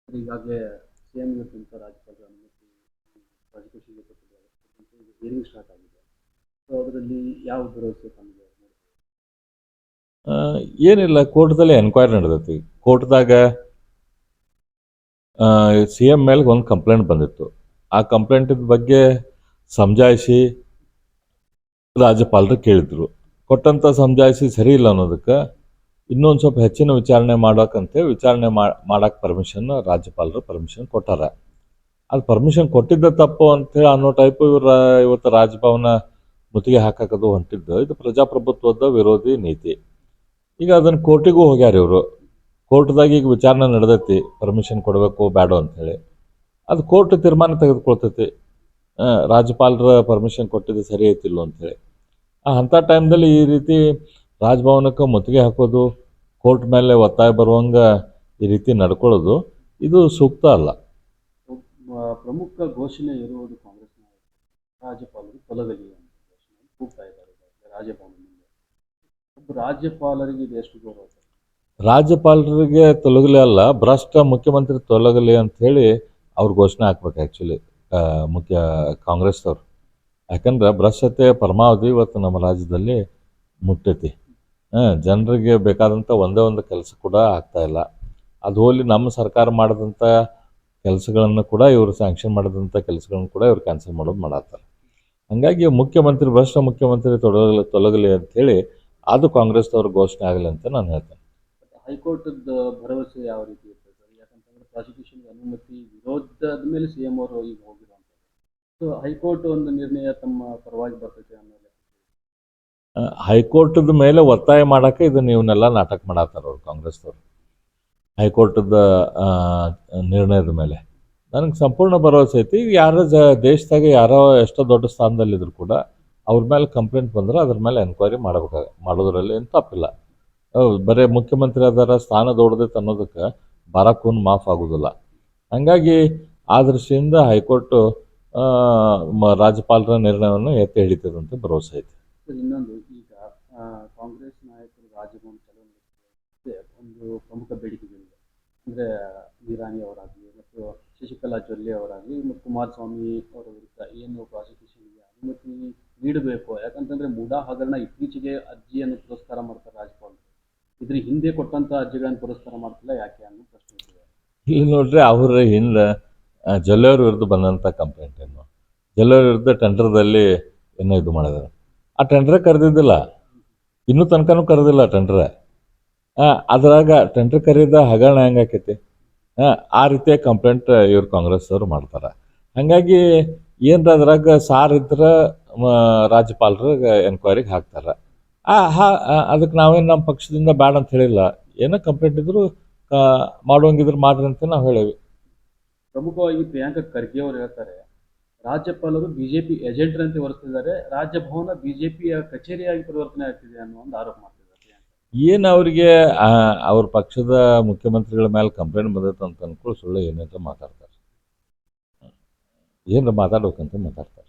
ಈಗಾಗಲೇ ಸಿಎಂ ಇವತ್ತಿಂತ ರಾಜ್ಯಪಾಲರ ಅನುಮತಿ ಪ್ರಾಸಿಕ್ಯೂಷನ್ಗೆ ಕೊಟ್ಟಿದ್ದಾರೆ. ಈಗ ಹಿಯರಿಂಗ್ ಸ್ಟಾರ್ಟ್ ಆಗಿದೆ. ಸೊ ಅದರಲ್ಲಿ ಯಾವ ಭರವಸೆ ತಮಗೆ ಏನಿಲ್ಲ, ಕೋರ್ಟ್ದಲ್ಲಿ ಎನ್ಕ್ವೈರಿ ನಡೆದೈತಿ. ಕೋರ್ಟ್ದಾಗ ಸಿ ಎಂ ಮೇಲೆ ಒಂದು ಕಂಪ್ಲೇಂಟ್ ಬಂದಿತ್ತು. ಆ ಕಂಪ್ಲೇಂಟಿದ ಬಗ್ಗೆ ಸಮಜಾಯಿಸಿ ರಾಜ್ಯಪಾಲರು ಕೇಳಿದ್ರು. ಕೊಟ್ಟಂಥ ಸಮಜಾಯಿಸಿ ಸರಿ ಇಲ್ಲ ಅನ್ನೋದಕ್ಕೆ ಇನ್ನೊಂದು ಸ್ವಲ್ಪ ಹೆಚ್ಚಿನ ವಿಚಾರಣೆ ಮಾಡೋಕ್ಕಂತೇಳಿ ವಿಚಾರಣೆ ಮಾಡೋಕ್ಕೆ ಪರ್ಮಿಷನ್ ರಾಜ್ಯಪಾಲರು ಪರ್ಮಿಷನ್ ಕೊಟ್ಟಾರ. ಅದು ಪರ್ಮಿಷನ್ ಕೊಟ್ಟಿದ್ದ ತಪ್ಪು ಅಂಥೇಳಿ ಅನ್ನೋ ಟೈಪು ಇವತ್ತು ರಾಜಭವನ ಮುತ್ತಿಗೆ ಹಾಕದು ಹೊಂಟಿದ್ದು. ಇದು ಪ್ರಜಾಪ್ರಭುತ್ವದ ವಿರೋಧಿ ನೀತಿ. ಈಗ ಅದನ್ನು ಕೋರ್ಟಿಗೂ ಹೋಗ್ಯಾರ ಇವರು. ಕೋರ್ಟ್ದಾಗ ಈಗ ವಿಚಾರಣೆ ನಡೆದೈತಿ, ಪರ್ಮಿಷನ್ ಕೊಡಬೇಕು ಬೇಡ ಅಂಥೇಳಿ. ಅದು ಕೋರ್ಟ್ ತೀರ್ಮಾನ ತೆಗೆದುಕೊಳ್ತೈತಿ, ರಾಜ್ಯಪಾಲರ ಪರ್ಮಿಷನ್ ಕೊಟ್ಟಿದ್ದು ಸರಿ ಐತಿಲ್ಲೋ ಅಂಥೇಳಿ. ಅಂಥ ಟೈಮ್ದಲ್ಲಿ ಈ ರೀತಿ ರಾಜಭವನಕ್ಕೆ ಮುತ್ತಿಗೆ ಹಾಕೋದು, ಕೋರ್ಟ್ ಮೇಲೆ ಒತ್ತಾಯ ಬರುವಂಗೆ ಈ ರೀತಿ ನಡ್ಕೊಳ್ಳೋದು ಇದು ಸೂಕ್ತ ಅಲ್ಲ. ಪ್ರಮುಖ ಘೋಷಣೆ ಇರುವುದು ಕಾಂಗ್ರೆಸ್ನ ರಾಜ್ಯಪಾಲರು ತೊಲಗಲಿ ಅಂತ ಘೋಷಣೆ ಕೂಗ್ತಾ ಇದ್ದಾರೆ ರಾಜ್ಯಭವನದಿಂದ. ಒಬ್ಬ ರಾಜ್ಯಪಾಲರಿಗೆ ಇದು ಎಷ್ಟು ಗೌರವ? ರಾಜ್ಯಪಾಲರಿಗೆ ತೊಲಗಲಿ ಅಲ್ಲ, ಭ್ರಷ್ಟ ಮುಖ್ಯಮಂತ್ರಿ ತೊಲಗಲಿ ಅಂಥೇಳಿ ಅವ್ರು ಘೋಷಣೆ ಹಾಕ್ಬೇಕು ಆ್ಯಕ್ಚುಲಿ, ಮುಖ್ಯ ಕಾಂಗ್ರೆಸ್ದವ್ರು. ಯಾಕಂದ್ರೆ ಭ್ರಷ್ಟತೆ ಪರಮಾವಧಿ ಇವತ್ತು ನಮ್ಮ ರಾಜ್ಯದಲ್ಲಿ ಮುಟ್ಟೈತಿ. ಜನರಿಗೆ ಬೇಕಾದಂಥ ಒಂದೇ ಒಂದು ಕೆಲಸ ಕೂಡ ಆಗ್ತಾಯಿಲ್ಲ. ಅದು ಹೋಲಿ ನಮ್ಮ ಸರ್ಕಾರ ಮಾಡಿದಂಥ ಕೆಲಸಗಳನ್ನು ಕೂಡ ಇವರು ಸ್ಯಾಂಕ್ಷನ್ ಮಾಡಿದಂಥ ಕೆಲಸಗಳನ್ನು ಕೂಡ ಇವರು ಕ್ಯಾನ್ಸಲ್ ಮಾಡೋದು ಮಾಡತ್ತಾರೆ. ಹಾಗಾಗಿ ಮುಖ್ಯಮಂತ್ರಿ ಭ್ರಷ್ಟ ಮುಖ್ಯಮಂತ್ರಿ ತೊಲಗಲಿ ಅಂಥೇಳಿ ಅದು ಕಾಂಗ್ರೆಸ್ದವ್ರ ಘೋಷಣೆ ಆಗಲಿ ಅಂತ ನಾನು ಹೇಳ್ತೇನೆ. ಹೈಕೋರ್ಟದ ಭರವಸೆ ಯಾವ ರೀತಿ ಇರ್ತದೆ ಸರ್? ಯಾಕಂತಂದ್ರೆ ಪ್ರಾಸಿಕ್ಯೂಷನ್ಗೆ ಅನುಮತಿ ವಿರೋಧದ ಮೇಲೆ ಸಿ ಎಂ ಅವರು ಈಗ ಹೋಗಿರುವಂಥದ್ದು. ಸೊ ಹೈಕೋರ್ಟ್ ಒಂದು ನಿರ್ಣಯ ತಮ್ಮ ಪರವಾಗಿ ಬರ್ತೈತೆ ಆಮೇಲೆ ಹೈಕೋರ್ಟದ ಮೇಲೆ ಒತ್ತಾಯ ಮಾಡೋಕ್ಕೆ ಇದು ನೀವನ್ನೆಲ್ಲ ನಾಟಕ ಮಾಡತ್ತಾರ ಅವ್ರು ಕಾಂಗ್ರೆಸ್ದವ್ರು. ಹೈಕೋರ್ಟದ ನಿರ್ಣಯದ ಮೇಲೆ ನನಗೆ ಸಂಪೂರ್ಣ ಭರವಸೆ ಐತಿ. ಯಾರ ದೇಶದಾಗ ಯಾರೋ ಎಷ್ಟೋ ದೊಡ್ಡ ಸ್ಥಾನದಲ್ಲಿದ್ರು ಕೂಡ ಅವ್ರ ಮೇಲೆ ಕಂಪ್ಲೇಂಟ್ ಬಂದ್ರೆ ಅದ್ರ ಮೇಲೆ ಎನ್ಕ್ವೈರಿ ಮಾಡೋದ್ರಲ್ಲಿ ಏನು ತಪ್ಪಿಲ್ಲ. ಬರೀ ಮುಖ್ಯಮಂತ್ರಿ ಅದರ ಸ್ಥಾನ ದೊಡ್ಡದೈತೆ ಅನ್ನೋದಕ್ಕೆ ಬಾರಾಕೂನ್ ಮಾಫ್ ಆಗೋದಿಲ್ಲ. ಹಾಗಾಗಿ ಆ ದೃಷ್ಟಿಯಿಂದ ಹೈಕೋರ್ಟು ರಾಜ್ಯಪಾಲರ ನಿರ್ಣಯವನ್ನು ಎತ್ತಿ ಹಿಡಿತದಂತ ಭರವಸೆ ಐತಿ. ಇನ್ನೊಂದು, ಈಗ ಕಾಂಗ್ರೆಸ್ ನಾಯಕರು ರಾಜಭವನ ಚಲೋ ಒಂದು ಪ್ರಮುಖ ಬೇಡಿಕೆಗಳಿವೆ. ಅಂದರೆ ನಿರಾಣಿ ಅವರಾಗಲಿ ಮತ್ತು ಶಶಿಕಲಾ ಜೊಲ್ಲೆ ಅವರಾಗಲಿ ಮತ್ತು ಕುಮಾರಸ್ವಾಮಿ ಅವರ ವಿರುದ್ಧ ಏನು ಪ್ರಾಸಿಕ್ಯೂಷನ್ಗೆ ಅನುಮತಿ ನೀಡಬೇಕು. ಯಾಕಂತಂದರೆ ಮೂಡಾ ಹಗರಣ ಇತ್ತೀಚೆಗೆ ಅರ್ಜಿಯನ್ನು ಪುರಸ್ಕಾರ ಮಾಡ್ತಾರೆ ರಾಜ್ಯಪಾಲರು. ಇದ್ರ ಹಿಂದೆ ಕೊಟ್ಟಂಥ ಅರ್ಜಿಗಳನ್ನು ಪುರಸ್ಕಾರ ಮಾಡ್ತಿಲ್ಲ ಯಾಕೆ ಅನ್ನೋ ಪ್ರಶ್ನೆ ಇದೆ. ಇಲ್ಲಿ ನೋಡ್ರಿ, ಅವ್ರ ಹಿಂದೆ ಜೊಲ್ಲೆಯವ್ರ ವಿರುದ್ಧ ಬಂದಂಥ ಕಂಪ್ಲೇಂಟ್ ಏನು, ಜೊಲ್ಲೆಯವ್ರ ವಿರುದ್ಧ ಟೆಂಡರ್ದಲ್ಲಿ ಏನೋ ಇದು ಮಾಡಿದ್ದಾರೆ. ಆ ಟೆಂಡ್ರೇ ಕರೆದಿದ್ದಿಲ್ಲ, ಇನ್ನೂ ತನಕನೂ ಕರೆದಿಲ್ಲ ಟೆಂಡ್ರ. ಅದ್ರಾಗ ಟೆಂಡರ್ ಕರೆದ ಹಗರಣ ಹೆಂಗೆ ಆಕೈತಿ? ಆ ರೀತಿಯ ಕಂಪ್ಲೇಂಟ್ ಇವ್ರು ಕಾಂಗ್ರೆಸ್ ಅವರು ಮಾಡ್ತಾರೆ. ಹಾಗಾಗಿ ಏನರ ಅದ್ರಾಗ ಸಾರ್ ಇದ್ರೆ ರಾಜ್ಯಪಾಲರಿಗೆ ಎನ್ಕ್ವೈರಿಗೆ ಹಾಕ್ತಾರೆ. ಅದಕ್ಕೆ ನಾವೇನು ನಮ್ಮ ಪಕ್ಷದಿಂದ ಬೇಡ ಅಂತ ಹೇಳಿಲ್ಲ. ಏನೋ ಕಂಪ್ಲೇಂಟ್ ಇದ್ರು ಮಾಡುವಂಗಿದ್ರು ಮಾಡ್ರಿ ಅಂತ ನಾವು ಹೇಳೇವಿ. ಪ್ರಮುಖವಾಗಿ ಪ್ರಿಯಾಂಕಾ ಖರ್ಗೆ ಅವರು ಹೇಳ್ತಾರೆ, ರಾಜ್ಯಪಾಲರು ಬಿಜೆಪಿ ಏಜೆಂಟ್ರಂತೆ ವರ್ತಿದ್ದಾರೆ, ರಾಜಭವನ ಬಿಜೆಪಿಯ ಕಚೇರಿಯಾಗಿ ಪರಿವರ್ತನೆ ಆಗ್ತಿದೆ ಅನ್ನೋ ಒಂದು ಆರೋಪ ಮಾಡ್ತಿದ್ದಾರೆ. ಏನು ಅವರಿಗೆ ಅವ್ರ ಪಕ್ಷದ ಮುಖ್ಯಮಂತ್ರಿಗಳ ಮೇಲೆ ಕಂಪ್ಲೇಂಟ್ ಬಂದೈತೆ ಅಂತ ಅನ್ಕೊಳ್ಳಿ ಸುಳ್ಳು ಏನೇನು ಮಾತಾಡ್ತಾರೆ, ಏನು ಮಾತಾಡ್ಬೇಕಂತ ಮಾತಾಡ್ತಾರೆ.